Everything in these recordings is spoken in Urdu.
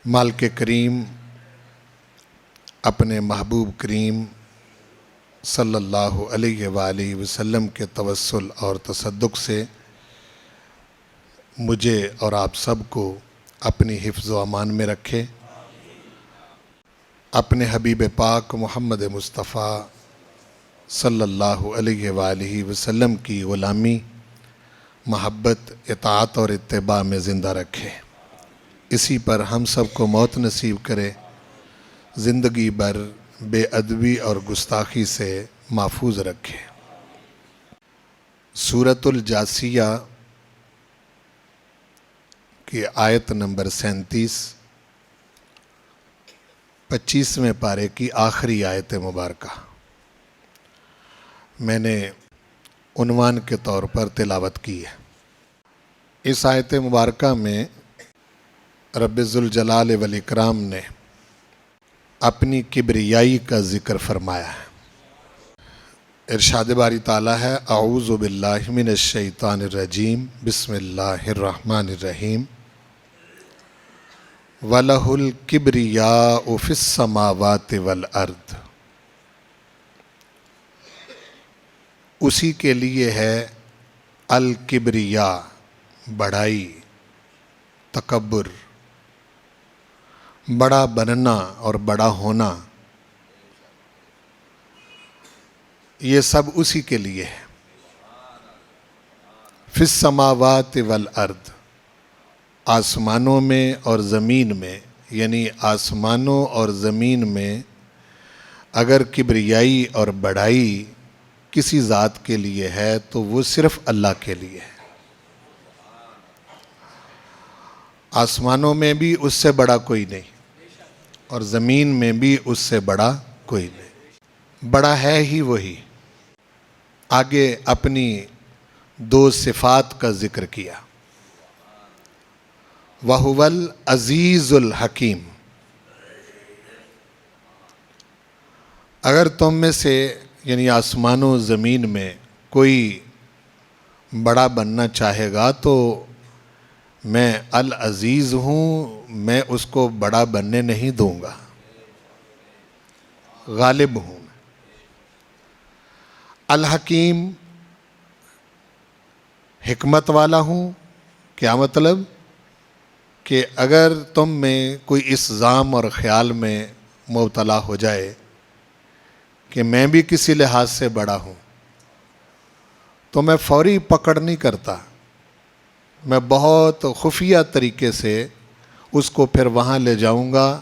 مالک کریم اپنے محبوب کریم صلی اللہ علیہ وآلہ وسلم کے توسل اور تصدق سے مجھے اور آپ سب کو اپنی حفظ و امان میں رکھے، اپنے حبیب پاک محمد مصطفیٰ صلی اللہ علیہ وآلہ وسلم کی غلامی، محبت، اطاعت اور اتباع میں زندہ رکھے، اسی پر ہم سب کو موت نصیب کرے، زندگی بھر بے ادبی اور گستاخی سے محفوظ رکھے۔ سورۃ الجاثیہ کی آیت نمبر 37، 25ویں پارے کی آخری آیت مبارکہ میں نے عنوان کے طور پر تلاوت کی ہے۔ اس آیت مبارکہ میں رب ذوالجلال والاکرام نے اپنی کبریائی کا ذکر فرمایا ہے۔ ارشاد باری تعالیٰ ہے، اعوذ باللہ من الشیطان الرجیم، بسم اللہ الرحمن الرحیم، وَلَهُ الْكِبْرِيَاءُ فِي السَّمَاوَاتِ وَالْأَرْضِ، اسی کے لیے ہے الکبریا، بڑائی، تکبر، بڑا بننا اور بڑا ہونا، یہ سب اسی کے لیے ہے۔ فی السماوات والارض، آسمانوں میں اور زمین میں، یعنی آسمانوں اور زمین میں اگر کبریائی اور بڑائی کسی ذات کے لیے ہے تو وہ صرف اللہ کے لیے ہے۔ آسمانوں میں بھی اس سے بڑا کوئی نہیں اور زمین میں بھی اس سے بڑا کوئی نہیں، بڑا ہے ہی وہی۔ آگے اپنی دو صفات کا ذکر کیا، وَهُوَ الْعَزِيزُ الْحَكِيمُ۔ اگر تم میں سے یعنی آسمانوں زمین میں کوئی بڑا بننا چاہے گا تو میں العزیز ہوں، میں اس کو بڑا بننے نہیں دوں گا، غالب ہوں۔ الحکیم، حکمت والا ہوں۔ کیا مطلب؟ کہ اگر تم میں کوئی اس ظام اور خیال میں مبتلا ہو جائے کہ میں بھی کسی لحاظ سے بڑا ہوں تو میں فوری پکڑ نہیں کرتا، میں بہت خفیہ طریقے سے اس کو پھر وہاں لے جاؤں گا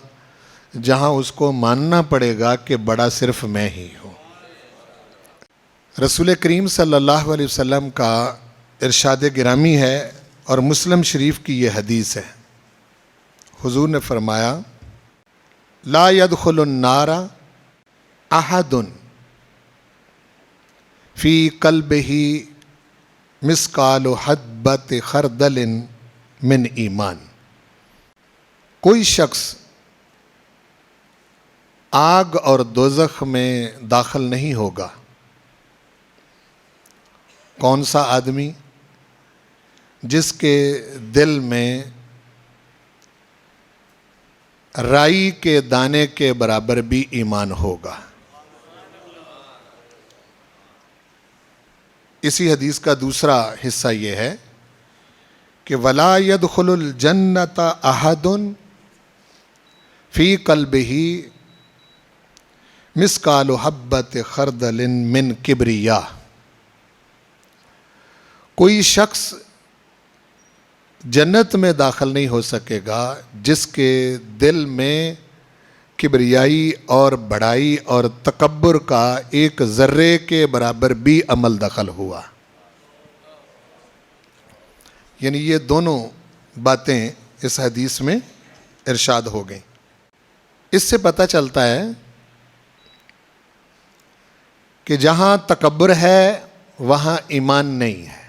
جہاں اس کو ماننا پڑے گا کہ بڑا صرف میں ہی ہوں۔ رسول کریم صلی اللہ علیہ وسلم کا ارشاد گرامی ہے اور مسلم شریف کی یہ حدیث ہے، حضور نے فرمایا، لا يدخل النار احد فی قلبہ مثقال حبۃ خردل من ایمان، کوئی شخص آگ اور دوزخ میں داخل نہیں ہوگا۔ کون سا آدمی؟ جس کے دل میں رائی کے دانے کے برابر بھی ایمان ہوگا۔ اسی حدیث کا دوسرا حصہ یہ ہے کہ وَلَا يَدْخُلُ الْجَنَّةَ أَحَدٌ فِي قَلْبِهِ مِثْقَالُ حَبَّةِ خَرْدَلٍ مِّن کبریاء، کوئی شخص جنت میں داخل نہیں ہو سکے گا جس کے دل میں کبریائی اور بڑائی اور تکبر کا ایک ذرے کے برابر بھی عمل دخل ہوا۔ یعنی یہ دونوں باتیں اس حدیث میں ارشاد ہو گئیں۔ اس سے پتہ چلتا ہے کہ جہاں تکبر ہے وہاں ایمان نہیں ہے،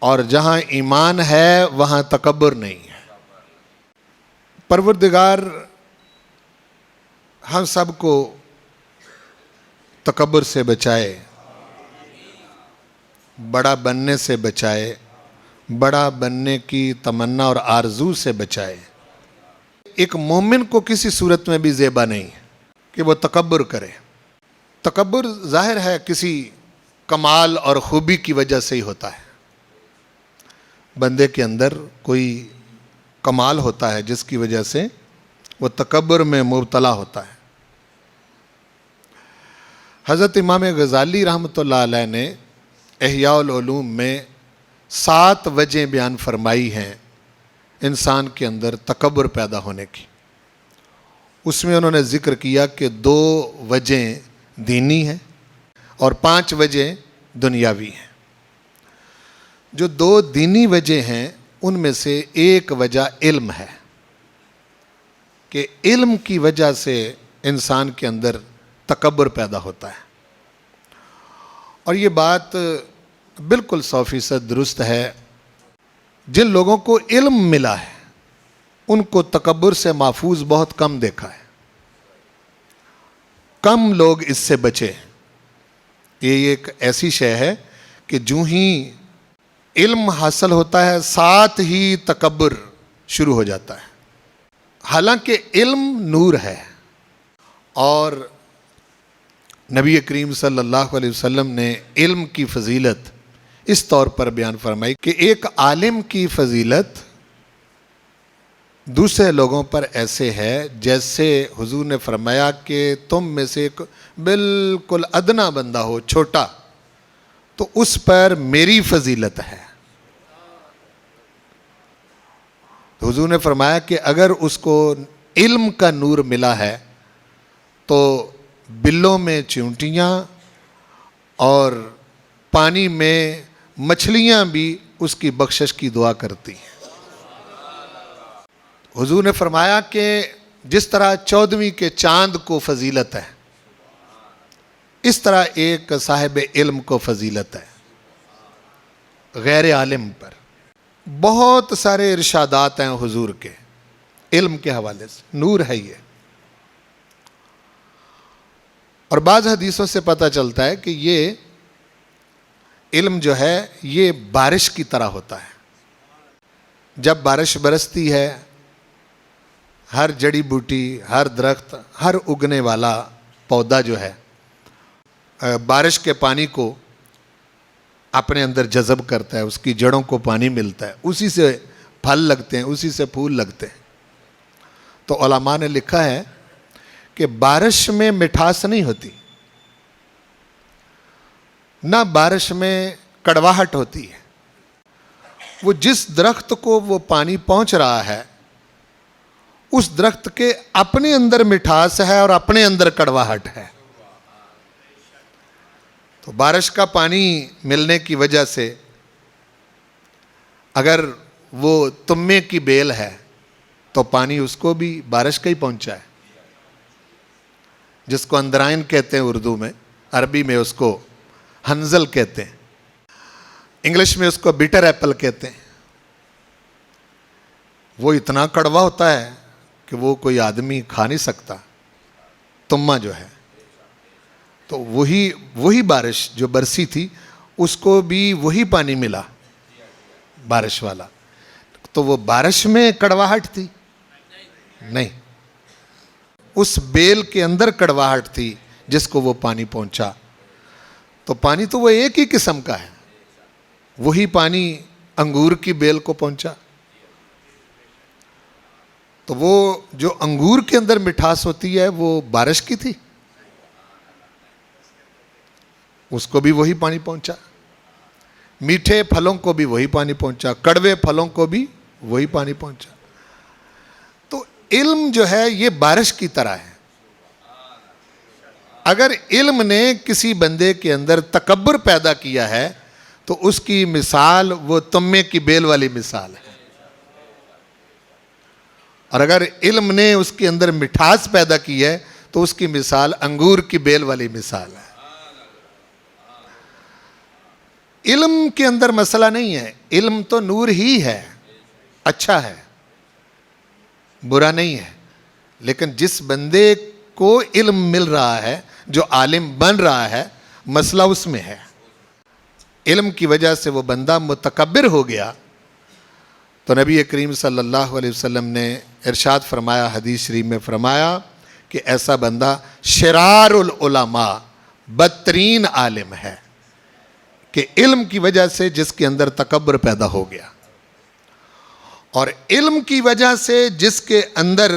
اور جہاں ایمان ہے وہاں تکبر نہیں ہے۔ پروردگار ہم سب کو تکبر سے بچائے، بڑا بننے سے بچائے، بڑا بننے کی تمنا اور آرزو سے بچائے۔ ایک مومن کو کسی صورت میں بھی زیبا نہیں ہے کہ وہ تکبر کرے۔ تکبر ظاہر ہے کسی کمال اور خوبی کی وجہ سے ہی ہوتا ہے، بندے کے اندر کوئی کمال ہوتا ہے جس کی وجہ سے وہ تکبر میں مبتلا ہوتا ہے۔ حضرت امام غزالی رحمۃ اللہ علیہ نے احیاء العلوم میں 7 وجہیں بیان فرمائی ہیں انسان کے اندر تکبر پیدا ہونے کی۔ اس میں انہوں نے ذکر کیا کہ 2 وجہیں دینی ہیں اور 5 وجہیں دنیاوی ہیں۔ جو 2 دینی وجہ ہیں ان میں سے ایک وجہ علم ہے کہ علم کی وجہ سے انسان کے اندر تکبر پیدا ہوتا ہے، اور یہ بات بالکل 100% درست ہے۔ جن لوگوں کو علم ملا ہے ان کو تکبر سے محفوظ بہت کم دیکھا ہے، کم لوگ اس سے بچے۔ یہ ایک ایسی شے ہے کہ جو ہی علم حاصل ہوتا ہے ساتھ ہی تکبر شروع ہو جاتا ہے۔ حالانکہ علم نور ہے، اور نبی کریم صلی اللہ علیہ وسلم نے علم کی فضیلت اس طور پر بیان فرمائی کہ ایک عالم کی فضیلت دوسرے لوگوں پر ایسے ہے جیسے حضور نے فرمایا کہ تم میں سے ایک بالکل ادنا بندہ ہو، چھوٹا، تو اس پر میری فضیلت ہے۔ حضور نے فرمایا کہ اگر اس کو علم کا نور ملا ہے تو بلوں میں چیونٹیاں اور پانی میں مچھلیاں بھی اس کی بخشش کی دعا کرتی ہیں۔ حضور نے فرمایا کہ جس طرح 14ویں کے چاند کو فضیلت ہے، اس طرح ایک صاحب علم کو فضیلت ہے غیر عالم پر۔ بہت سارے ارشادات ہیں حضور کے علم کے حوالے سے، نور ہے یہ۔ اور بعض حدیثوں سے پتہ چلتا ہے کہ یہ علم جو ہے یہ بارش کی طرح ہوتا ہے۔ جب بارش برستی ہے، ہر جڑی بوٹی، ہر درخت، ہر اگنے والا پودا جو ہے بارش کے پانی کو اپنے اندر جذب کرتا ہے، اس کی جڑوں کو پانی ملتا ہے، اسی سے پھل لگتے ہیں، اسی سے پھول لگتے ہیں۔ تو علماء نے لکھا ہے کہ بارش میں مٹھاس نہیں ہوتی، نہ بارش میں کڑواہٹ ہوتی ہے۔ وہ جس درخت کو وہ پانی پہنچ رہا ہے اس درخت کے اپنے اندر مٹھاس ہے اور اپنے اندر کڑواہٹ ہے۔ تو بارش کا پانی ملنے کی وجہ سے اگر وہ تمے کی بیل ہے تو پانی اس کو بھی بارش کا ہی پہنچا ہے، جس کو اندرائن کہتے ہیں اردو میں، عربی میں اس کو ہنزل کہتے ہیں، انگلش میں اس کو بیٹر ایپل کہتے ہیں۔ وہ اتنا کڑوا ہوتا ہے کہ وہ کوئی آدمی کھا نہیں سکتا، تمہ جو ہے۔ تو وہی بارش جو برسی تھی اس کو بھی وہی پانی ملا بارش والا، تو وہ بارش میں کڑواہٹ تھی؟ نہیں، اس بیل کے اندر کڑواہٹ تھی جس کو وہ پانی پہنچا۔ تو پانی تو وہ ایک ہی قسم کا ہے، وہی پانی انگور کی بیل کو پہنچا۔ تو وہ جو انگور کے اندر مٹھاس ہوتی ہے وہ بارش کی تھی، اس کو بھی وہی پانی پہنچا۔ میٹھے پھلوں کو بھی وہی پانی پہنچا، کڑوے پھلوں کو بھی وہی پانی پہنچا۔ تو علم جو ہے یہ بارش کی طرح ہے۔ اگر علم نے کسی بندے کے اندر تکبر پیدا کیا ہے تو اس کی مثال وہ تمے کی بیل والی مثال ہے، اور اگر علم نے اس کے اندر مٹھاس پیدا کی ہے تو اس کی مثال انگور کی بیل والی مثال ہے۔ علم کے اندر مسئلہ نہیں ہے، علم تو نور ہی ہے، اچھا ہے، برا نہیں ہے، لیکن جس بندے کو علم مل رہا ہے، جو عالم بن رہا ہے، مسئلہ اس میں ہے۔ علم کی وجہ سے وہ بندہ متکبر ہو گیا تو نبی کریم صلی اللہ علیہ وسلم نے ارشاد فرمایا، حدیث شریف میں فرمایا کہ ایسا بندہ شرار العلماء، بدترین عالم ہے، کہ علم کی وجہ سے جس کے اندر تکبر پیدا ہو گیا، اور علم کی وجہ سے جس کے اندر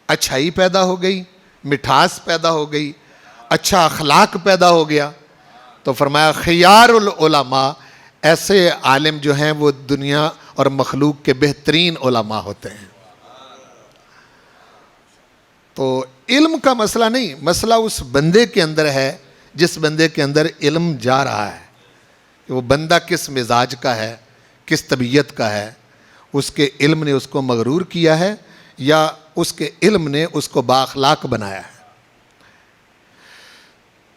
اچھائی پیدا ہو گئی، مٹھاس پیدا ہو گئی، اچھا اخلاق پیدا ہو گیا، تو فرمایا خیار العلماء، ایسے عالم جو ہیں وہ دنیا اور مخلوق کے بہترین علماء ہوتے ہیں۔ تو علم کا مسئلہ نہیں، مسئلہ اس بندے کے اندر ہے جس بندے کے اندر علم جا رہا ہے، کہ وہ بندہ کس مزاج کا ہے، کس طبیعت کا ہے، اس کے علم نے اس کو مغرور کیا ہے یا اس کے علم نے اس کو بااخلاق بنایا ہے۔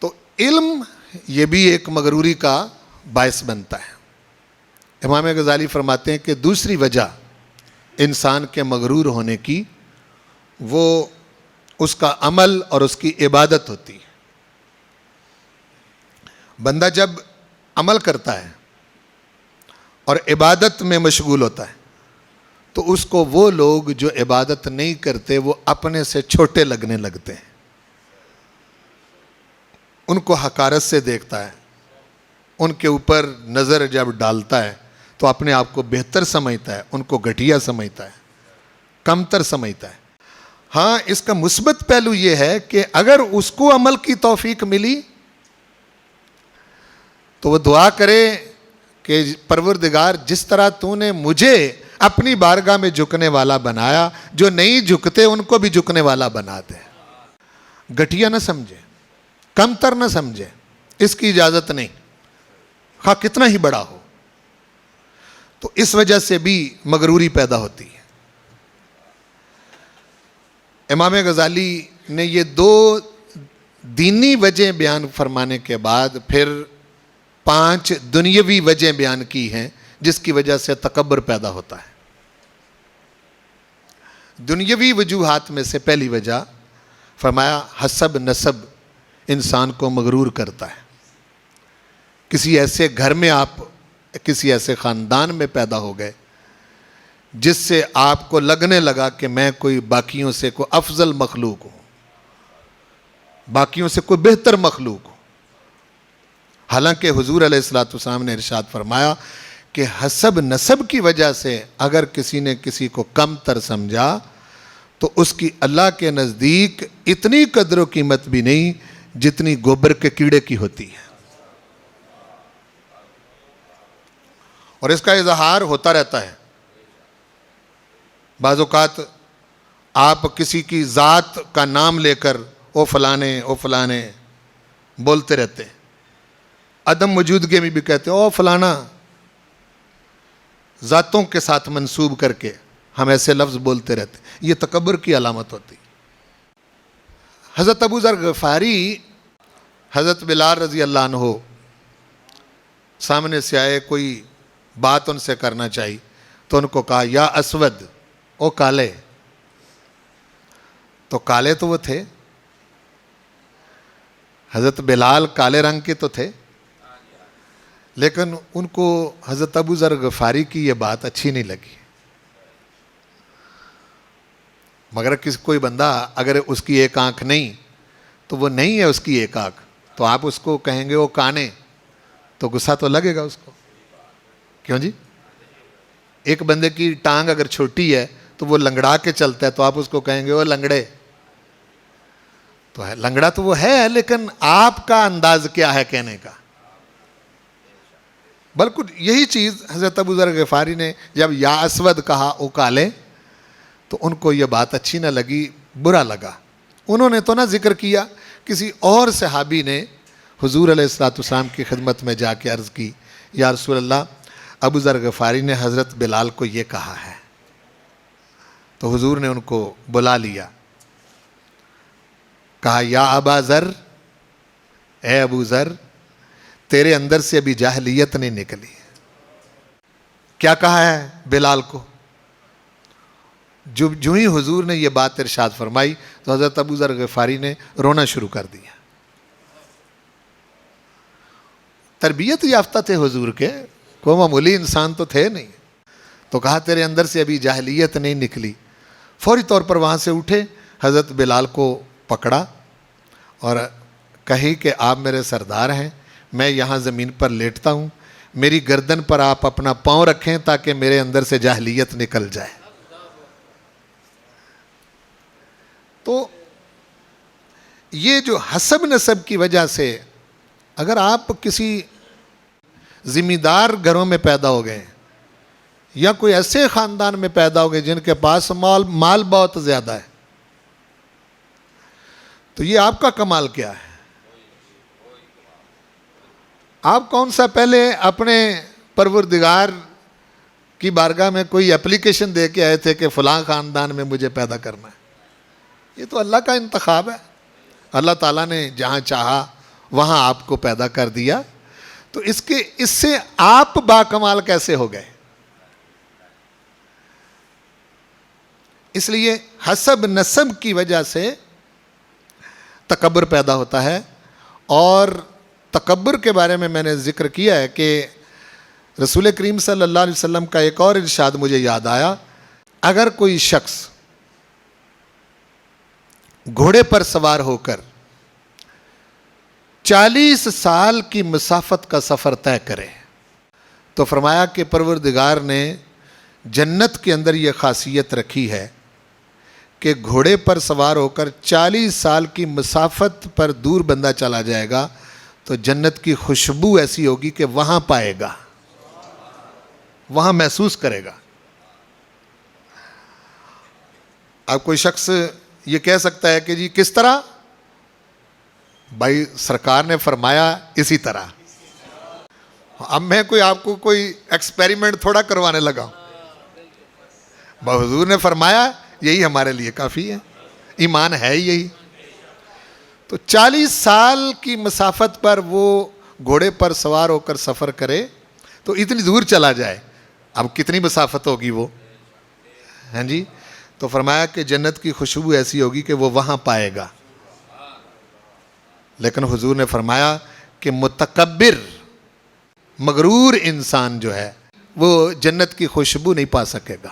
تو علم یہ بھی ایک مغروری کا باعث بنتا ہے۔ امام غزالی فرماتے ہیں کہ دوسری وجہ انسان کے مغرور ہونے کی وہ اس کا عمل اور اس کی عبادت ہوتی ہے۔ بندہ جب عمل کرتا ہے اور عبادت میں مشغول ہوتا ہے تو اس کو وہ لوگ جو عبادت نہیں کرتے وہ اپنے سے چھوٹے لگنے لگتے ہیں، ان کو حقارت سے دیکھتا ہے، ان کے اوپر نظر جب ڈالتا ہے تو اپنے آپ کو بہتر سمجھتا ہے، ان کو گھٹیا سمجھتا ہے، کمتر سمجھتا ہے۔ ہاں، اس کا مثبت پہلو یہ ہے کہ اگر اس کو عمل کی توفیق ملی تو وہ دعا کرے کہ پروردگار جس طرح تو نے مجھے اپنی بارگاہ میں جھکنے والا بنایا، جو نہیں جھکتے ان کو بھی جھکنے والا بنا دے۔ گھٹیا نہ سمجھے، کمتر نہ سمجھے، اس کی اجازت نہیں، خواہ کتنا ہی بڑا ہو۔ تو اس وجہ سے بھی مغروری پیدا ہوتی ہے۔ امام غزالی نے یہ دو دینی وجہ بیان فرمانے کے بعد پھر 5 دنیاوی وجہ بیان کی ہیں جس کی وجہ سے تکبر پیدا ہوتا ہے۔ دنیاوی وجوہات میں سے پہلی وجہ فرمایا حسب نسب انسان کو مغرور کرتا ہے۔ کسی ایسے گھر میں آپ کسی ایسے خاندان میں پیدا ہو گئے جس سے آپ کو لگنے لگا کہ میں کوئی باقیوں سے کوئی افضل مخلوق ہوں، باقیوں سے کوئی بہتر مخلوق ہوں، حالانکہ حضور علیہ الصلوۃ والسلام نے ارشاد فرمایا کہ حسب نسب کی وجہ سے اگر کسی نے کسی کو کم تر سمجھا تو اس کی اللہ کے نزدیک اتنی قدر و قیمت بھی نہیں جتنی گوبر کے کیڑے کی ہوتی ہے۔ اور اس کا اظہار ہوتا رہتا ہے۔ بعض اوقات آپ کسی کی ذات کا نام لے کر او فلانے بولتے رہتے ہیں، عدم موجودگی میں بھی کہتے ہیں او فلانا، ذاتوں کے ساتھ منسوب کر کے ہم ایسے لفظ بولتے رہتے ہیں، یہ تکبر کی علامت ہوتی۔ حضرت ابو ذر غفاری حضرت بلال رضی اللہ عنہ سامنے سے آئے، کوئی بات ان سے کرنا چاہیے تو ان کو کہا یا اسود، او کالے۔ تو کالے تو وہ تھے، حضرت بلال کالے رنگ کے تو تھے، لیکن ان کو حضرت ابو ذر غفاری کی یہ بات اچھی نہیں لگی۔ مگر کوئی بندہ اگر اس کی ایک آنکھ نہیں تو وہ نہیں ہے اس کی ایک آنکھ، تو آپ اس کو کہیں گے وہ کانے تو غصہ تو لگے گا اس کو، کیوں جی؟ ایک بندے کی ٹانگ اگر چھوٹی ہے تو وہ لنگڑا کے چلتا ہے تو آپ اس کو کہیں گے وہ لنگڑے، تو ہے لنگڑا تو وہ ہے، لیکن آپ کا انداز کیا ہے کہنے کا؟ بالکل یہی چیز حضرت ابو ذر غفاری نے جب یا اسود کہا او کالے تو ان کو یہ بات اچھی نہ لگی، برا لگا۔ انہوں نے تو نہ ذکر کیا، کسی اور صحابی نے حضور علیہ الصلوۃ والسلام کی خدمت میں جا کے عرض کی یا رسول اللہ، ابو ذر غفاری نے حضرت بلال کو یہ کہا ہے۔ تو حضور نے ان کو بلا لیا، کہا یا ابا ذر، اے ابو ذر، تیرے اندر سے ابھی جاہلیت نہیں نکلی۔ کیا کہا ہے بلال کو؟ جو ہی حضور نے یہ بات ارشاد فرمائی تو حضرت ابو ذر غفاری نے رونا شروع کر دیا۔ تربیت یافتہ تھے حضور کے، کوئی معمولی انسان تو تھے نہیں۔ تو کہا تیرے اندر سے ابھی جاہلیت نہیں نکلی. فوری طور پر وہاں سے اٹھے, حضرت بلال کو پکڑا اور کہی کہ آپ میرے سردار ہیں, میں یہاں زمین پر لیٹتا ہوں, میری گردن پر آپ اپنا پاؤں رکھیں تاکہ میرے اندر سے جاہلیت نکل جائے. تو یہ جو حسب نسب کی وجہ سے, اگر آپ کسی ذمہ دار گھروں میں پیدا ہو گئے یا کوئی ایسے خاندان میں پیدا ہو گئے جن کے پاس مال بہت زیادہ ہے, تو یہ آپ کا کمال کیا ہے؟ آپ کون سا پہلے اپنے پروردگار کی بارگاہ میں کوئی اپلیکیشن دے کے آئے تھے کہ فلاں خاندان میں مجھے پیدا کرنا ہے؟ یہ تو اللہ کا انتخاب ہے. اللہ تعالیٰ نے جہاں چاہا وہاں آپ کو پیدا کر دیا. تو اس سے آپ باکمال کیسے ہو گئے؟ اس لیے حسب نسب کی وجہ سے تکبر پیدا ہوتا ہے. اور تکبر کے بارے میں نے ذکر کیا ہے کہ رسول کریم صلی اللہ علیہ وسلم کا ایک اور ارشاد مجھے یاد آیا. اگر کوئی شخص گھوڑے پر سوار ہو کر 40 سال کی مسافت کا سفر طے کرے تو فرمایا کہ پروردگار نے جنت کے اندر یہ خاصیت رکھی ہے کہ گھوڑے پر سوار ہو کر 40 سال کی مسافت پر دور بندہ چلا جائے گا تو جنت کی خوشبو ایسی ہوگی کہ وہاں پائے گا, وہاں محسوس کرے گا. اب کوئی شخص یہ کہہ سکتا ہے کہ جی کس طرح؟ بھائی سرکار نے فرمایا اسی طرح. اب میں آپ کو کوئی ایکسپیریمنٹ تھوڑا کروانے لگا ہوں. حضور نے فرمایا یہی ہمارے لیے کافی ہے, ایمان ہے یہی. تو 40 سال کی مسافت پر وہ گھوڑے پر سوار ہو کر سفر کرے تو اتنی دور چلا جائے, اب کتنی مسافت ہوگی وہ, ہاں جی. تو فرمایا کہ جنت کی خوشبو ایسی ہوگی کہ وہ وہاں پائے گا. لیکن حضور نے فرمایا کہ متکبر مغرور انسان جو ہے وہ جنت کی خوشبو نہیں پا سکے گا.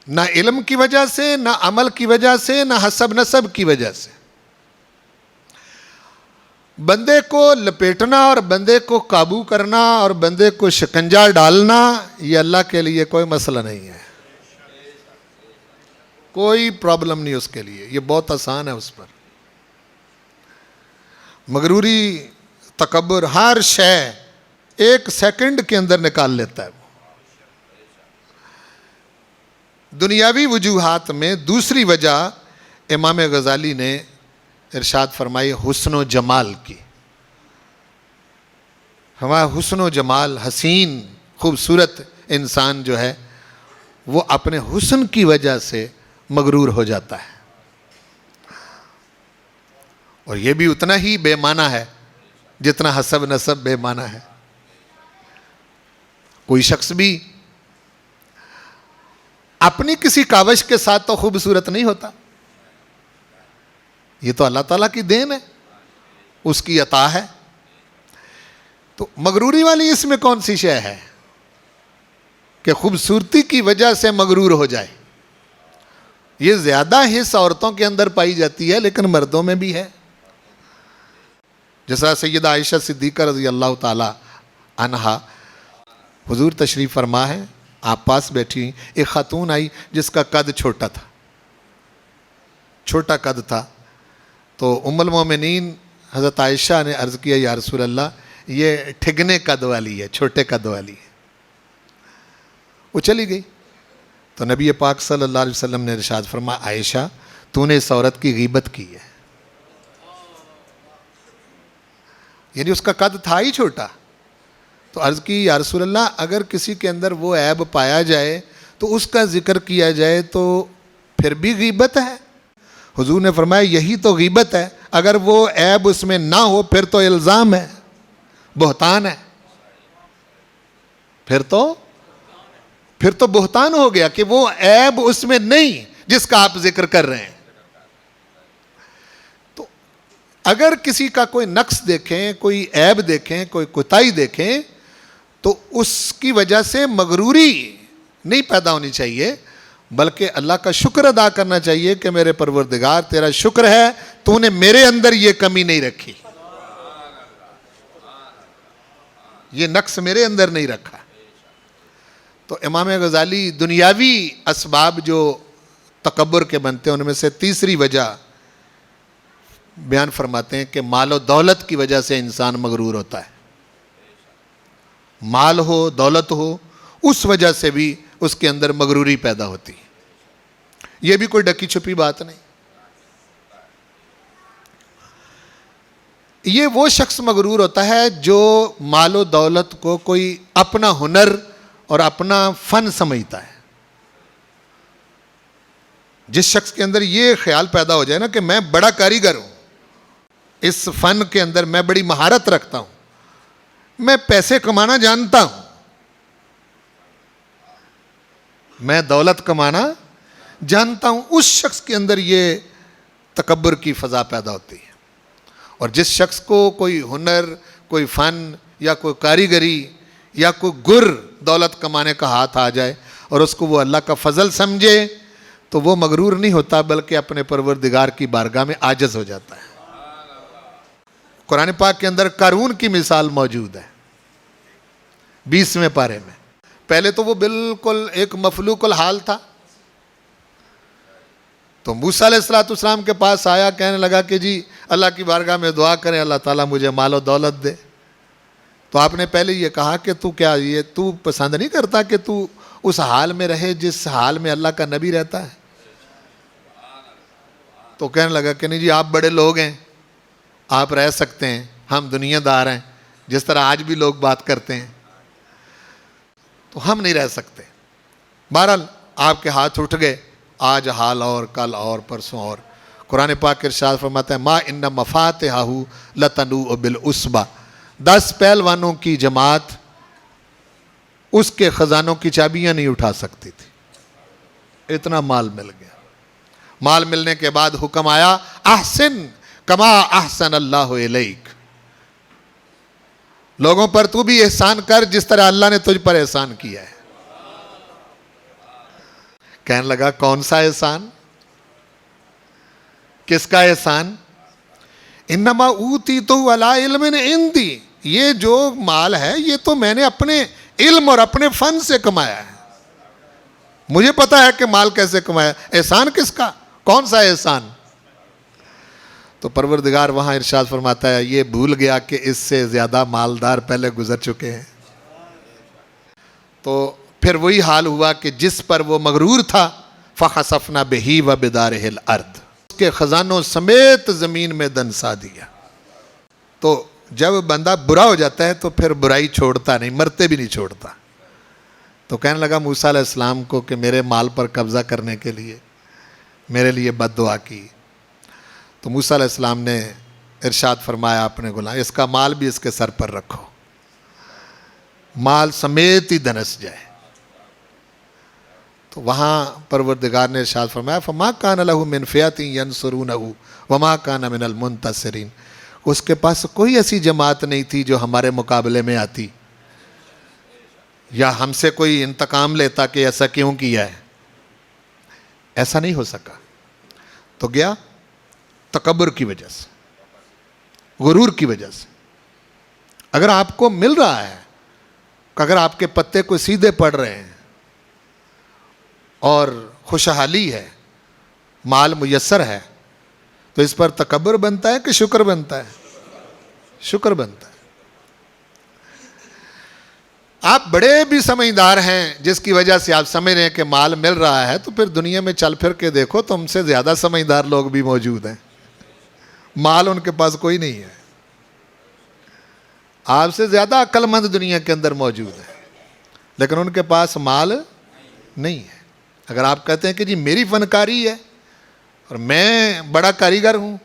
نہ علم کی وجہ سے, نہ عمل کی وجہ سے, نہ حسب نسب کی وجہ سے. بندے کو لپیٹنا اور بندے کو قابو کرنا اور بندے کو شکنجا ڈالنا یہ اللہ کے لیے کوئی مسئلہ نہیں ہے, کوئی پرابلم نہیں اس کے لیے, یہ بہت آسان ہے اس پر. مغروری تکبر ہر شے 1 سیکنڈ کے اندر نکال لیتا ہے. دنیاوی وجوہات میں دوسری وجہ امام غزالی نے ارشاد فرمائی حسن و جمال کی. ہمارا حسن و جمال, حسین خوبصورت انسان جو ہے وہ اپنے حسن کی وجہ سے مغرور ہو جاتا ہے, اور یہ بھی اتنا ہی بے معنی ہے جتنا حسب نسب بے معنی ہے. کوئی شخص بھی اپنی کسی کاوش کے ساتھ تو خوبصورت نہیں ہوتا, یہ تو اللہ تعالیٰ کی دین ہے, اس کی عطا ہے. تو مغروری والی اس میں کون سی شے ہے کہ خوبصورتی کی وجہ سے مغرور ہو جائے؟ یہ زیادہ حص عورتوں کے اندر پائی جاتی ہے لیکن مردوں میں بھی ہے. جیسا سیدہ عائشہ صدیقہ رضی اللہ تعالی عنہا, حضور تشریف فرما ہے, آپ پاس بیٹھی, ایک خاتون آئی جس کا قد چھوٹا تھا, چھوٹا قد تھا. تو ام المومنین حضرت عائشہ نے عرض کیا یا رسول اللہ یہ ٹھگنے قد والی ہے, چھوٹے قد والی ہے. وہ چلی گئی. تو نبی پاک صلی اللہ علیہ وسلم نے ارشاد فرمایا عائشہ تو نے اس عورت کی غیبت کی ہے, یعنی اس کا قد تھا ہی چھوٹا. تو عرض کی یا رسول اللہ اگر کسی کے اندر وہ عیب پایا جائے تو اس کا ذکر کیا جائے تو پھر بھی غیبت ہے. حضور نے فرمایا یہی تو غیبت ہے, اگر وہ عیب اس میں نہ ہو پھر تو الزام ہے, بہتان ہے. پھر تو بہتان ہو گیا کہ وہ عیب اس میں نہیں جس کا آپ ذکر کر رہے ہیں. تو اگر کسی کا کوئی نقص دیکھیں, کوئی عیب دیکھیں, کوئی کوتاہی دیکھیں تو اس کی وجہ سے مغروری نہیں پیدا ہونی چاہیے، بلکہ اللہ کا شکر ادا کرنا چاہیے کہ میرے پروردگار تیرا شکر ہے تو نے میرے اندر یہ کمی نہیں رکھی، یہ نقص میرے اندر نہیں رکھا۔ تو امام غزالی دنیاوی اسباب جو تکبر کے بنتے ہیں ان میں سے تیسری وجہ بیان فرماتے ہیں کہ مال و دولت کی وجہ سے انسان مغرور ہوتا ہے۔ مال ہو، دولت ہو، اس وجہ سے بھی اس کے اندر مغروری پیدا ہوتی ہے۔ یہ بھی کوئی ڈکی چھپی بات نہیں۔ یہ وہ شخص مغرور ہوتا ہے جو مال و دولت کو کوئی اپنا ہنر اور اپنا فن سمجھتا ہے۔ جس شخص کے اندر یہ خیال پیدا ہو جائے نا کہ میں بڑا کاریگر ہوں، اس فن کے اندر میں بڑی مہارت رکھتا ہوں، میں پیسے کمانا جانتا ہوں، میں دولت کمانا جانتا ہوں، اس شخص کے اندر یہ تکبر کی فضا پیدا ہوتی ہے۔ اور جس شخص کو کوئی ہنر، کوئی فن یا کوئی کاریگری یا کوئی گر دولت کمانے کا ہاتھ آ جائے اور اس کو وہ اللہ کا فضل سمجھے تو وہ مغرور نہیں ہوتا، بلکہ اپنے پروردگار کی بارگاہ میں عاجز ہو جاتا ہے۔ قرآن پاک کے اندر قارون کی مثال موجود ہے 20ویں پارے میں۔ پہلے تو وہ بالکل ایک مفلوق الحال تھا، تو موسیٰ علیہ السلام کے پاس آیا، کہنے لگا کہ جی اللہ کی بارگاہ میں دعا کریں اللہ تعالیٰ مجھے مال و دولت دے۔ تو آپ نے پہلے یہ کہا کہ تو کیا یہ تو پسند نہیں کرتا کہ تو اس حال میں رہے جس حال میں اللہ کا نبی رہتا ہے؟ تو کہنے لگا کہ نہیں جی آپ بڑے لوگ ہیں، آپ رہ سکتے ہیں، ہم دنیا دار ہیں، جس طرح آج بھی لوگ بات کرتے ہیں، تو ہم نہیں رہ سکتے۔ بہرحال آپ کے ہاتھ اٹھ گئے، آج حال اور، کل اور، پرسوں اور۔ قرآن پاک ارشاد فرماتا ہے ما ان مفاتحہ لتنوء بالعصبہ، 10 پہلوانوں کی جماعت اس کے خزانوں کی چابیاں نہیں اٹھا سکتی تھی، اتنا مال مل گیا۔ مال ملنے کے بعد حکم آیا احسن کما احسن اللہ الیک، لوگوں پر تو بھی احسان کر جس طرح اللہ نے تجھ پر احسان کیا ہے۔ کہنے لگا کون سا احسان؟ کس کا احسان؟ انما اوتیتہ علی علم عندی، یہ جو مال ہے یہ تو میں نے اپنے علم اور اپنے فن سے کمایا ہے، مجھے پتا ہے کہ مال کیسے کمایا۔ احسان کس کا؟ کون سا احسان؟ تو پروردگار وہاں ارشاد فرماتا ہے یہ بھول گیا کہ اس سے زیادہ مالدار پہلے گزر چکے ہیں۔ تو پھر وہی حال ہوا کہ جس پر وہ مغرور تھا فخسفنا بہ وبدارہ الارض، اس کے خزانوں سمیت زمین میں دنسا دیا۔ تو جب بندہ برا ہو جاتا ہے تو پھر برائی چھوڑتا نہیں، مرتے بھی نہیں چھوڑتا۔ تو کہنے لگا موسیٰ علیہ السلام کو کہ میرے مال پر قبضہ کرنے کے لیے میرے لیے بد دعا کی۔ تو موسیٰ علیہ السلام نے ارشاد فرمایا اپنے غلام اس کا مال بھی اس کے سر پر رکھو، مال سمیت ہی دنس جائے۔ تو وہاں پروردگار نے ارشاد فرمایا فما کان لہ من فئۃ ینصرونہ وما کان من المنتصرین، اس کے پاس کوئی ایسی جماعت نہیں تھی جو ہمارے مقابلے میں آتی یا ہم سے کوئی انتقام لیتا کہ ایسا کیوں کیا ہے، ایسا نہیں ہو سکا۔ تو گیا تکبر کی وجہ سے، غرور کی وجہ سے۔ اگر آپ کو مل رہا ہے، اگر آپ کے پتے کو سیدھے پڑ رہے ہیں اور خوشحالی ہے، مال میسر ہے، تو اس پر تکبر بنتا ہے کہ شکر بنتا ہے؟ شکر بنتا ہے۔ آپ بڑے بھی سمجھدار ہیں جس کی وجہ سے آپ سمجھ رہے ہیں کہ مال مل رہا ہے، تو پھر دنیا میں چل پھر کے دیکھو تم سے زیادہ سمجھدار لوگ بھی موجود ہیں، مال ان کے پاس کوئی نہیں ہے، آپ سے زیادہ عقل مند دنیا کے اندر موجود ہے، لیکن ان کے پاس مال نہیں ہے۔ اگر آپ کہتے ہیں کہ جی میری فنکاری ہے اور میں بڑا کاریگر ہوں،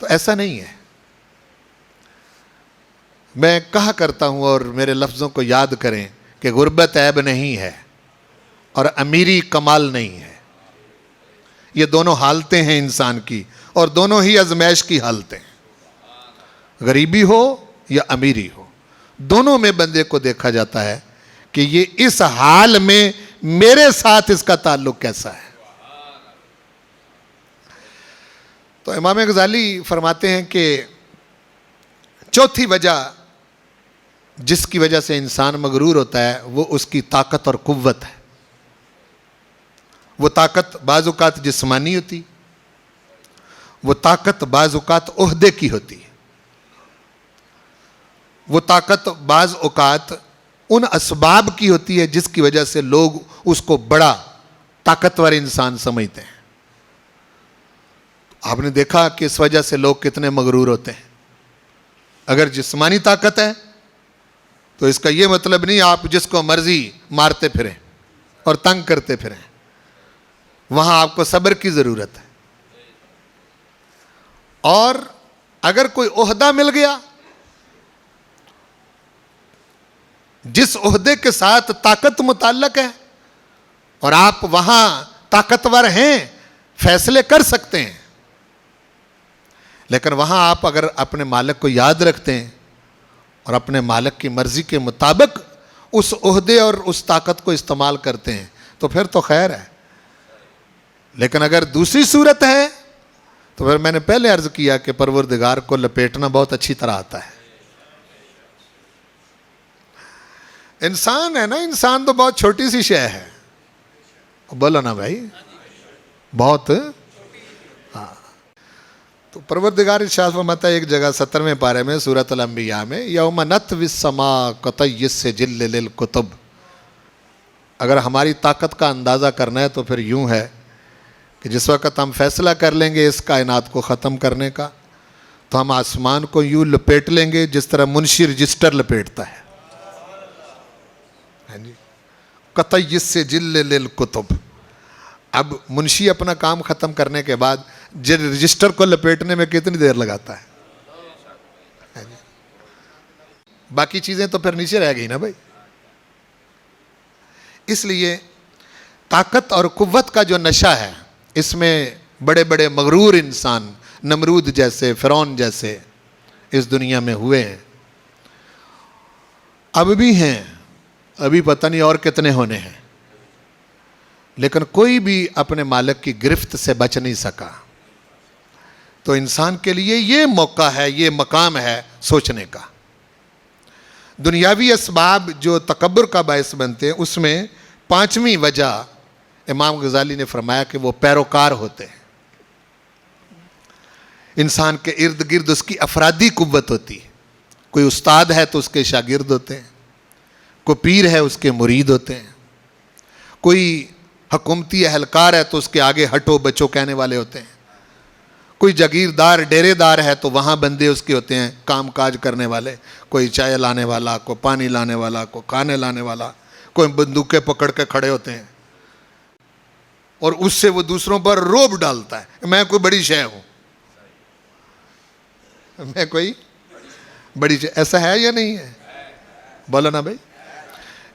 تو ایسا نہیں ہے۔ میں کہا کرتا ہوں اور میرے لفظوں کو یاد کریں کہ غربت عیب نہیں ہے اور امیری کمال نہیں ہے، یہ دونوں حالتیں ہیں انسان کی، اور دونوں ہی ازمائش کی حالتیں، غریبی ہو یا امیری ہو، دونوں میں بندے کو دیکھا جاتا ہے کہ یہ اس حال میں میرے ساتھ اس کا تعلق کیسا ہے۔ تو امام غزالی فرماتے ہیں کہ چوتھی وجہ جس کی وجہ سے انسان مغرور ہوتا ہے وہ اس کی طاقت اور قوت ہے۔ وہ طاقت بعض اوقات جسمانی ہوتی، وہ طاقت بعض اوقات عہدے کی ہوتی ہے، وہ طاقت بعض اوقات ان اسباب کی ہوتی ہے جس کی وجہ سے لوگ اس کو بڑا طاقتور انسان سمجھتے ہیں۔ آپ نے دیکھا کہ اس وجہ سے لوگ کتنے مغرور ہوتے ہیں۔ اگر جسمانی طاقت ہے تو اس کا یہ مطلب نہیں آپ جس کو مرضی مارتے پھریں اور تنگ کرتے پھریں، وہاں آپ کو صبر کی ضرورت ہے۔ اور اگر کوئی عہدہ مل گیا، جس عہدے کے ساتھ طاقت متعلق ہے اور آپ وہاں طاقتور ہیں، فیصلے کر سکتے ہیں، لیکن وہاں آپ اگر اپنے مالک کو یاد رکھتے ہیں اور اپنے مالک کی مرضی کے مطابق اس عہدے اور اس طاقت کو استعمال کرتے ہیں تو پھر تو خیر ہے۔ لیکن اگر دوسری صورت ہے تو پھر میں نے پہلے عرض کیا کہ پروردگار کو لپیٹنا بہت اچھی طرح آتا ہے۔ انسان ہے نا، انسان تو بہت چھوٹی سی شے ہے، بولو نا بھائی، بہت ہاں۔ تو پروردگار ارشاد فرماتا ہے ایک جگہ 70ویں پارے میں سورۃ الانبیاء میں، یوم نطوی السماء کطی السجل للکتب۔ اگر ہماری طاقت کا اندازہ کرنا ہے تو پھر یوں ہے کہ جس وقت ہم فیصلہ کر لیں گے اس کائنات کو ختم کرنے کا تو ہم آسمان کو یوں لپیٹ لیں گے جس طرح منشی رجسٹر لپیٹتا ہے۔ قطعی السجل للکتب۔ اب منشی اپنا کام ختم کرنے کے بعد رجسٹر کو لپیٹنے میں کتنی دیر لگاتا ہے؟ باقی چیزیں تو پھر نیچے رہ گئی نا بھائی۔ اس لیے طاقت اور قوت کا جو نشہ ہے اس میں بڑے بڑے مغرور انسان نمرود جیسے، فرعون جیسے اس دنیا میں ہوئے ہیں، اب بھی ہیں، ابھی پتہ نہیں اور کتنے ہونے ہیں، لیکن کوئی بھی اپنے مالک کی گرفت سے بچ نہیں سکا۔ تو انسان کے لیے یہ موقع ہے، یہ مقام ہے سوچنے کا۔ دنیاوی اسباب جو تکبر کا باعث بنتے ہیں اس میں پانچویں وجہ امام غزالی نے فرمایا کہ وہ پیروکار ہوتے ہیں۔ انسان کے ارد گرد اس کی افرادی قوت ہوتی ہے۔ کوئی استاد ہے تو اس کے شاگرد ہوتے ہیں، کوئی پیر ہے اس کے مرید ہوتے ہیں، کوئی حکومتی اہلکار ہے تو اس کے آگے ہٹو بچو کہنے والے ہوتے ہیں، کوئی جاگیردار ڈیرے دار ہے تو وہاں بندے اس کے ہوتے ہیں کام کاج کرنے والے، کوئی چائے لانے والا، کوئی پانی لانے والا، کوئی کھانے لانے والا، کوئی بندوقیں پکڑ کے کھڑے ہوتے ہیں اور اس سے وہ دوسروں پر روب ڈالتا ہے میں کوئی بڑی شے ہوں، میں کوئی بڑی شے۔ ایسا ہے یا نہیں ہے؟ بولو نا بھائی۔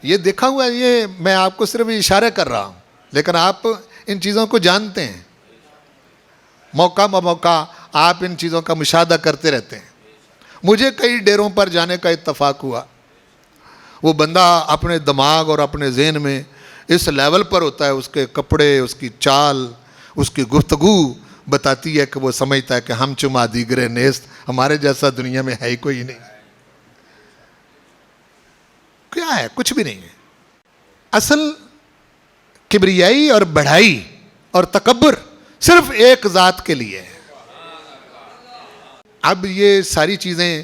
یہ دیکھا ہوا ہے، یہ میں آپ کو صرف اشارہ کر رہا ہوں، لیکن آپ ان چیزوں کو جانتے ہیں، موقع بموقع آپ ان چیزوں کا مشاہدہ کرتے رہتے ہیں۔ مجھے کئی ڈیروں پر جانے کا اتفاق ہوا، وہ بندہ اپنے دماغ اور اپنے ذہن میں اس لیول پر ہوتا ہے، اس کے کپڑے، اس کی چال، اس کی گفتگو بتاتی ہے کہ وہ سمجھتا ہے کہ ہم چما دیگر نیست، ہمارے جیسا دنیا میں ہے ہی کوئی نہیں۔ کیا ہے؟ کچھ بھی نہیں ہے۔ اصل کبریائی اور بڑھائی اور تکبر صرف ایک ذات کے لیے ہے۔ اب یہ ساری چیزیں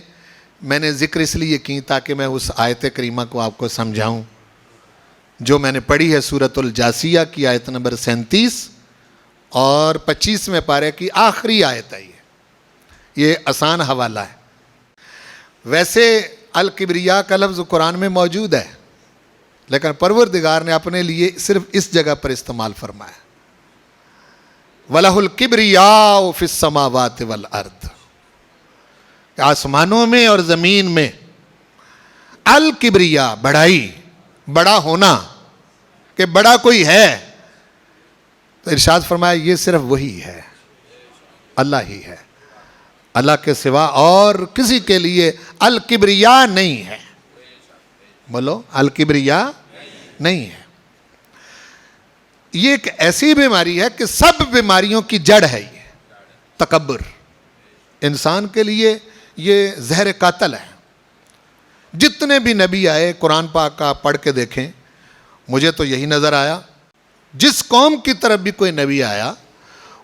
میں نے ذکر اس لیے کی تاکہ میں اس آیت کریمہ کو آپ کو سمجھاؤں جو میں نے پڑھی ہے، سورۃ الجاثیہ کی آیت نمبر 37 اور 25ویں پارے کی آخری آیت ہے۔ یہ آسان حوالہ ہے۔ ویسے الکبریا کا لفظ قرآن میں موجود ہے، لیکن پروردگار نے اپنے لیے صرف اس جگہ پر استعمال فرمایا، وَلَهُ الْكِبْرِيَاءُ فِي السَّمَاوَاتِ وَالْأَرْضِ۔ آسمانوں میں اور زمین میں الکبریا، بڑائی، بڑا ہونا، کہ بڑا کوئی ہے، تو ارشاد فرمایا یہ صرف وہی ہے، اللہ ہی ہے، اللہ کے سوا اور کسی کے لیے الکبریا نہیں ہے۔ بولو الکبریا نہیں ہے. یہ ایک ایسی بیماری ہے کہ سب بیماریوں کی جڑ ہے یہ تکبر. انسان کے لیے یہ زہر قاتل ہے. جتنے بھی نبی آئے قرآن پاک کا پڑھ کے دیکھیں, مجھے تو یہی نظر آیا, جس قوم کی طرف بھی کوئی نبی آیا,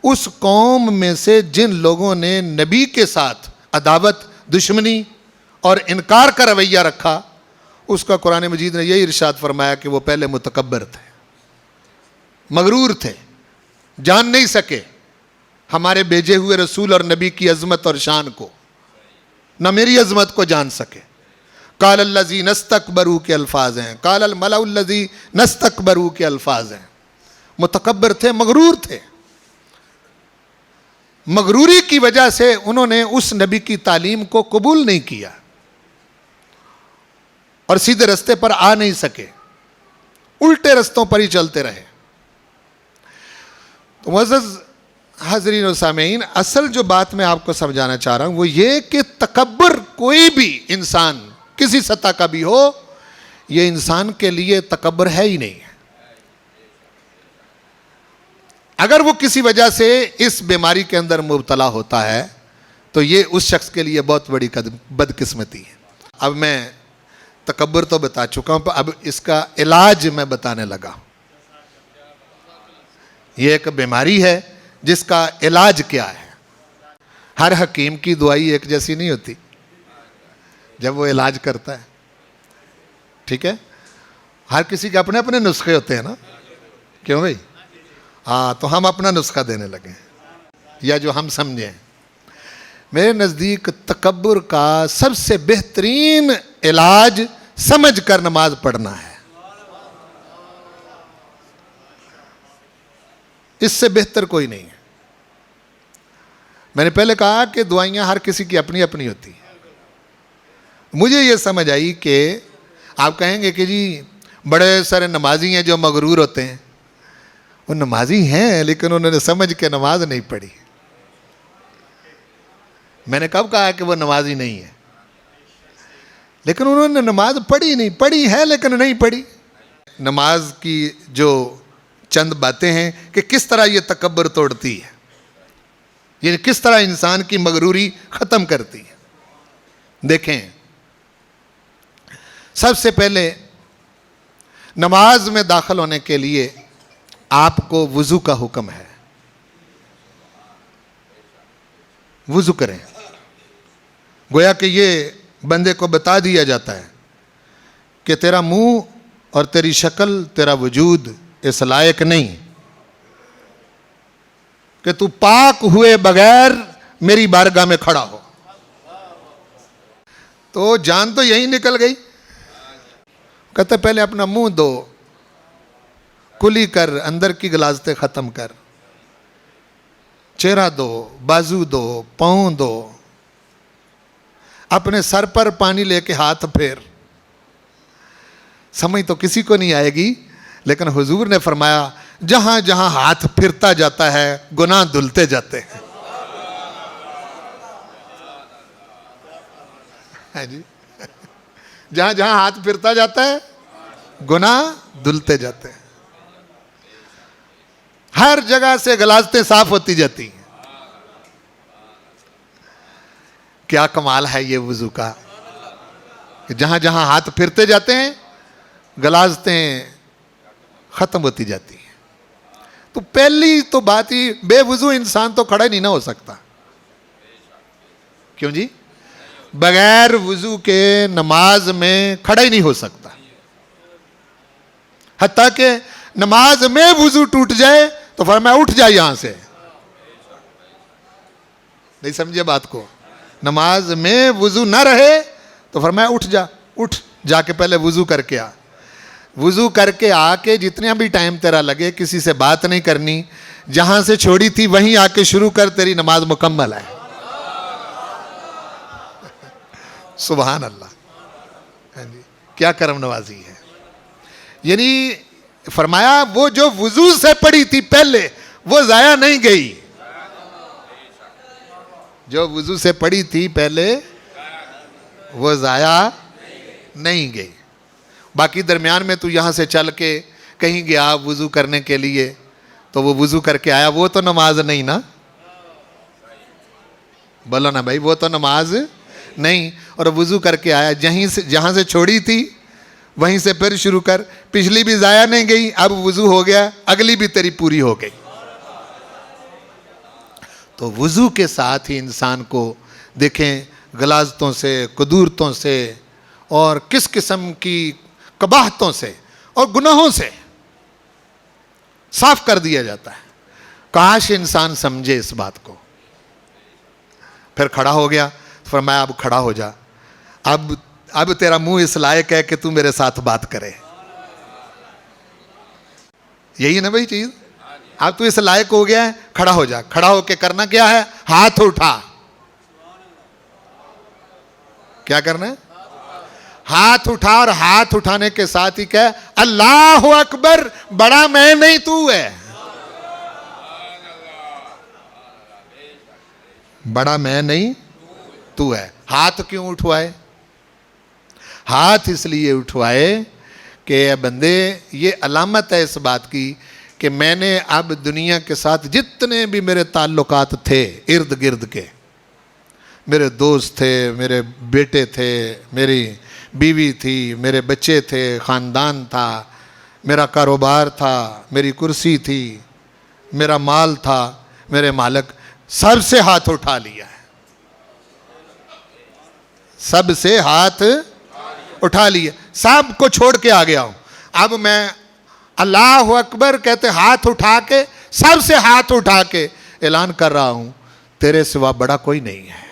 اس قوم میں سے جن لوگوں نے نبی کے ساتھ عداوت, دشمنی اور انکار کا رویہ رکھا, اس کا قرآن مجید نے یہی ارشاد فرمایا کہ وہ پہلے متکبر تھے, مغرور تھے, جان نہیں سکے ہمارے بھیجے ہوئے رسول اور نبی کی عظمت اور شان کو, نہ میری عظمت کو جان سکے. قال الذین استکبروا کے الفاظ ہیں, قال الملأ الذین استکبروا کے الفاظ ہیں. متکبر تھے, مغرور تھے. مغروری کی وجہ سے انہوں نے اس نبی کی تعلیم کو قبول نہیں کیا اور سیدھے رستے پر آ نہیں سکے, الٹے رستوں پر ہی چلتے رہے. تو معزز حاضرین و سامعین, اصل جو بات میں آپ کو سمجھانا چاہ رہا ہوں وہ یہ کہ تکبر کوئی بھی انسان کسی سطح کا بھی ہو, یہ انسان کے لیے تکبر ہے ہی نہیں. اگر وہ کسی وجہ سے اس بیماری کے اندر مبتلا ہوتا ہے تو یہ اس شخص کے لیے بہت بڑی بدقسمتی ہے. اب میں تکبر تو بتا چکا ہوں, اب اس کا علاج میں بتانے لگا. یہ ایک بیماری ہے جس کا علاج کیا ہے. ہر حکیم کی دوائی ایک جیسی نہیں ہوتی جب وہ علاج کرتا ہے, ٹھیک ہے. ہر کسی کے اپنے اپنے نسخے ہوتے ہیں نا, کیوں بھائی؟ ہاں, تو ہم اپنا نسخہ دینے لگے یا جو ہم سمجھیں. میرے نزدیک تکبر کا سب سے بہترین علاج سمجھ کر نماز پڑھنا ہے. اس سے بہتر کوئی نہیں ہے. میں نے پہلے کہا کہ دعائیاں ہر کسی کی اپنی اپنی ہوتی ہیں. مجھے یہ سمجھ آئی کہ آپ کہیں گے کہ جی بڑے سارے نمازی ہیں جو مغرور ہوتے ہیں. وہ نمازی ہیں لیکن انہوں نے سمجھ کے نماز نہیں پڑھی. میں نے کب کہا کہ وہ نمازی نہیں ہے؟ لیکن انہوں نے نماز پڑھی نہیں, پڑھی ہے لیکن نہیں پڑھی. نماز کی جو چند باتیں ہیں کہ کس طرح یہ تکبر توڑتی ہے, یہ کس طرح انسان کی مغروری ختم کرتی ہے. دیکھیں, سب سے پہلے نماز میں داخل ہونے کے لیے آپ کو وضو کا حکم ہے. وضو کریں. گویا کہ یہ بندے کو بتا دیا جاتا ہے کہ تیرا منہ اور تیری شکل, تیرا وجود اس لائق نہیں کہ تو پاک ہوئے بغیر میری بارگاہ میں کھڑا ہو. تو جان تو یہی نکل گئی. کہتے پہلے اپنا منہ دھو, کلی کر, اندر کی غلاظتیں ختم کر, چہرہ دھو, بازو دھو, پاؤں دھو, اپنے سر پر پانی لے کے ہاتھ پھیر. سمجھ تو کسی کو نہیں آئے گی, لیکن حضور نے فرمایا جہاں جہاں ہاتھ پھرتا جاتا ہے گناہ دھلتے جاتے ہیں. جی, جہاں جہاں ہاتھ پھرتا جاتا ہے گناہ دھلتے جاتے ہیں. ہر جگہ سے غلاظتیں صاف ہوتی جاتی ہیں. کیا کمال ہے یہ وضو کا کہ جہاں جہاں ہاتھ پھرتے جاتے ہیں غلاظتیں ختم ہوتی جاتی ہیں. تو پہلی تو بات ہی, بے وضو انسان تو کھڑا ہی نہیں نہ ہو سکتا. کیوں جی؟ بغیر وضو کے نماز میں کھڑا ہی نہیں ہو سکتا. حتیٰ کہ نماز میں وضو ٹوٹ جائے تو فرمایا اٹھ جا یہاں سے. نہیں سمجھے بات کو؟ نماز میں وضو نہ رہے تو فرمایا اٹھ جا, اٹھ جا کے پہلے وضو کر کے آ. وضو کر کے آ کے جتنا بھی ٹائم تیرا لگے, کسی سے بات نہیں کرنی, جہاں سے چھوڑی تھی وہیں آ کے شروع کر, تیری نماز مکمل ہے. سبحان اللہ. کیا کرم نوازی ہے. یعنی فرمایا وہ جو وضو سے پڑی تھی پہلے وہ ضائع نہیں گئی. جو وضو سے پڑی تھی پہلے وہ ضائع نہیں گئی. باقی درمیان میں تو یہاں سے چل کے کہیں گیا وضو کرنے کے لیے تو وہ وضو کر کے آیا، وہ تو نماز نہیں نا، بولو نا بھائی، وہ تو نماز نہیں. اور وضو کر کے آیا، جہاں سے چھوڑی تھی وہیں سے پھر شروع کر، پچھلی بھی ضائع نہیں گئی، اب وضو ہو گیا، اگلی بھی تیری پوری ہو گئی. تو وضو کے ساتھ ہی انسان کو دیکھیں غلاظتوں سے، قدورتوں سے اور کس قسم کی قباحتوں سے اور گناہوں سے صاف کر دیا جاتا ہے. کاش انسان سمجھے اس بات کو. پھر کھڑا ہو گیا، فرمایا اب کھڑا ہو جا، اب تیرا منہ اس لائق ہے کہ تو میرے ساتھ بات کرے. یہی ہے نا بھائی چیز، اب تو اس لائق ہو گیا ہے، کھڑا ہو جا. کھڑا ہو کے کرنا کیا ہے؟ ہاتھ اٹھا. کیا کرنا ہے؟ ہاتھ اٹھا، اور ہاتھ اٹھانے کے ساتھ ہی کہے اللہ اکبر، بڑا میں نہیں تو ہے. بڑا میں نہیں تو ہے. ہاتھ کیوں اٹھوائے؟ ہاتھ اس لیے اٹھوائے کہ اے بندے، یہ علامت ہے اس بات کی کہ میں نے اب دنیا کے ساتھ جتنے بھی میرے تعلقات تھے ارد گرد کے، میرے دوست تھے، میرے بیٹے تھے، میری بیوی تھی، میرے بچے تھے، خاندان تھا، میرا کاروبار تھا، میری کرسی تھی، میرا مال تھا، میرے مالک، سب سے ہاتھ اٹھا لیا ہے. سب سے ہاتھ اٹھا لیا، سب کو چھوڑ کے آ گیا ہوں. اب میں اللہ اکبر کہتے ہاتھ اٹھا کے، سب سے ہاتھ اٹھا کے اعلان کر رہا ہوں تیرے سوا بڑا کوئی نہیں ہے.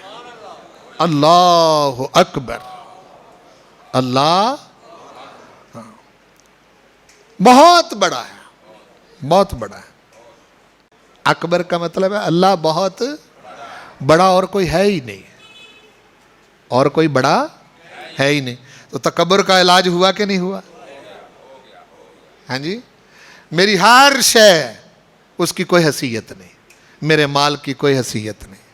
اللہ اکبر. اللہ بہت بڑا ہے، بہت بڑا ہے. اکبر کا مطلب ہے اللہ بہت بڑا، اور کوئی ہے ہی نہیں، اور کوئی بڑا ہے ہی نہیں. تو تکبر کا علاج ہوا کہ نہیں ہوا؟ ہاں جی. میری ہر شے اس کی کوئی حیثیت نہیں، میرے مال کی کوئی حیثیت نہیں،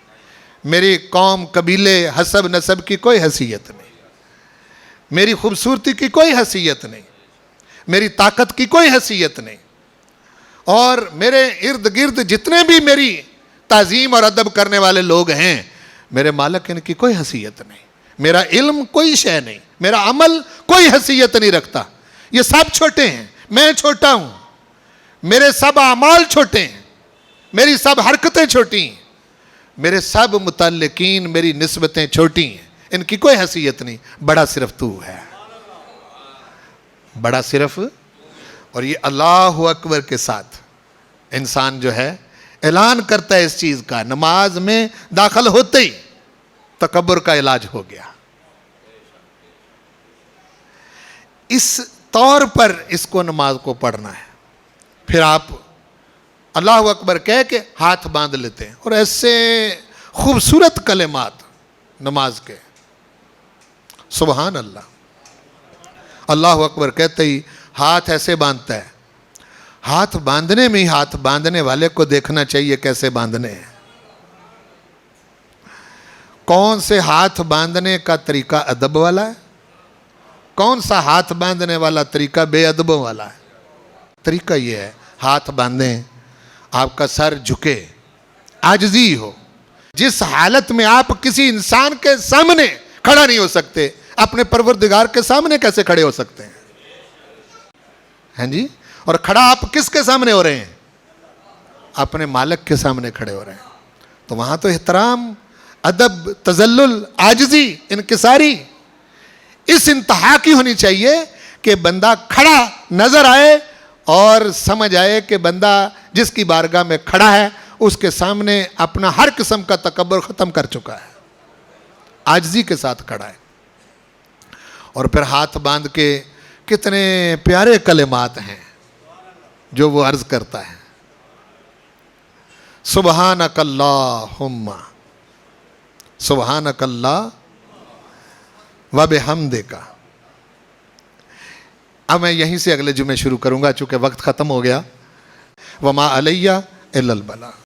میری قوم، قبیلے، حسب نسب کی کوئی حیثیت نہیں، میری خوبصورتی کی کوئی حیثیت نہیں، میری طاقت کی کوئی حیثیت نہیں، اور میرے ارد گرد جتنے بھی میری تعظیم اور ادب کرنے والے لوگ ہیں، میرے مالک ان کی کوئی حیثیت نہیں. میرا علم کوئی شے نہیں، میرا عمل کوئی حیثیت نہیں رکھتا. یہ سب چھوٹے ہیں، میں چھوٹا ہوں، میرے سب اعمال چھوٹے ہیں، میری سب حرکتیں چھوٹی ہیں، میرے سب متعلقین، میری نسبتیں چھوٹی ہیں، ان کی کوئی حیثیت نہیں. بڑا صرف تو ہے، بڑا صرف. اور یہ اللہ اکبر کے ساتھ انسان جو ہے اعلان کرتا ہے اس چیز کا. نماز میں داخل ہوتے ہی تکبر کا علاج ہو گیا. اس طور پر اس کو نماز کو پڑھنا ہے. پھر آپ اللہ اکبر کہہ کے ہاتھ باندھ لیتے ہیں، اور ایسے خوبصورت کلمات نماز کے، سبحان اللہ. اللہ اکبر کہتے ہی ہاتھ ایسے باندھتا ہے. ہاتھ باندھنے میں ہی ہاتھ باندھنے والے کو دیکھنا چاہیے کیسے باندھنے ہیں. کون سے ہاتھ باندھنے کا طریقہ ادب والا ہے، کون سا ہاتھ باندھنے والا طریقہ بے ادبوں والا ہے. طریقہ یہ ہے، ہاتھ باندھیں، آپ کا سر جھکے، عاجزی ہو. جس حالت میں آپ کسی انسان کے سامنے کھڑا نہیں ہو سکتے، اپنے پروردگار کے سامنے کیسے کھڑے ہو سکتے ہیں؟ ہیں جی. اور کھڑا آپ کس کے سامنے ہو رہے ہیں؟ اپنے مالک کے سامنے کھڑے ہو رہے ہیں. تو وہاں تو احترام، ادب، تذلل، عاجزی، انکساری اس انتہا کی ہونی چاہیے کہ بندہ کھڑا نظر آئے اور سمجھ آئے کہ بندہ جس کی بارگاہ میں کھڑا ہے اس کے سامنے اپنا ہر قسم کا تکبر ختم کر چکا ہے، عاجزی کے ساتھ کھڑا ہے. اور پھر ہاتھ باندھ کے کتنے پیارے کلمات ہیں جو وہ عرض کرتا ہے. سبحانک اللہم، سبحانک اللہ و بحمدک. اب میں یہیں سے اگلے جمعے شروع کروں گا چونکہ وقت ختم ہو گیا. وما علیہ الا البلاغ.